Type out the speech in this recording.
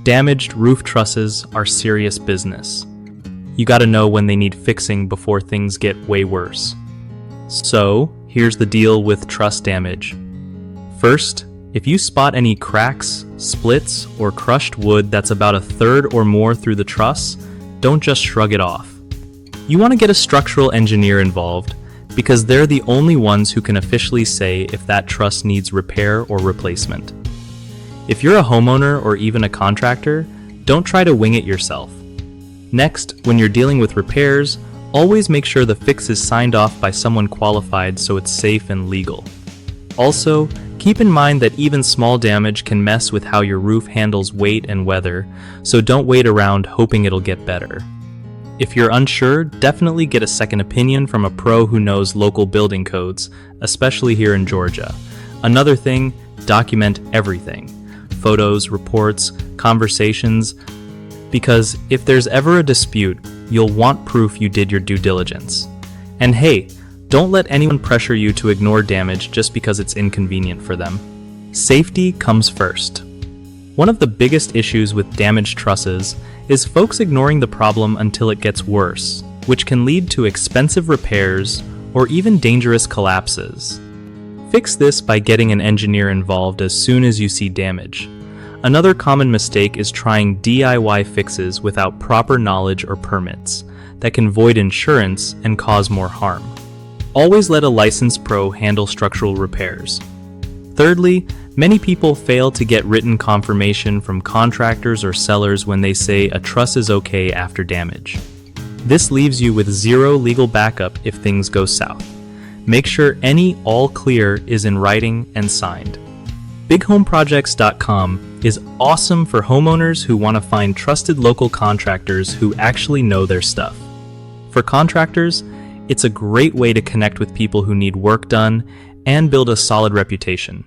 Damaged roof trusses are serious business. You gotta know when they need fixing before things get way worse. So, here's the deal with truss damage. First, if you spot any cracks, splits, or crushed wood that's about a third or more through the truss, don't just shrug it off. You want to get a structural engineer involved because they're the only ones who can officially say if that truss needs repair or replacement. If you're a homeowner or even a contractor, don't try to wing it yourself. Next, when you're dealing with repairs, always make sure the fix is signed off by someone qualified so it's safe and legal. Also, keep in mind that even small damage can mess with how your roof handles weight and weather, so don't wait around hoping it'll get better. If you're unsure, definitely get a second opinion from a pro who knows local building codes, especially here in Georgia. Another thing, document everything. Photos, reports, conversations, because if there's ever a dispute, you'll want proof you did your due diligence. And hey, don't let anyone pressure you to ignore damage just because it's inconvenient for them. Safety comes first. One of the biggest issues with damaged trusses is folks ignoring the problem until it gets worse, which can lead to expensive repairs or even dangerous collapses. Fix this by getting an engineer involved as soon as you see damage. Another common mistake is trying DIY fixes without proper knowledge or permits that can void insurance and cause more harm. Always let a licensed pro handle structural repairs. Thirdly, many people fail to get written confirmation from contractors or sellers when they say a truss is okay after damage. This leaves you with zero legal backup if things go south. Make sure any all clear is in writing and signed. BigHomeProjects.com is awesome for homeowners who want to find trusted local contractors who actually know their stuff. For contractors, it's a great way to connect with people who need work done and build a solid reputation.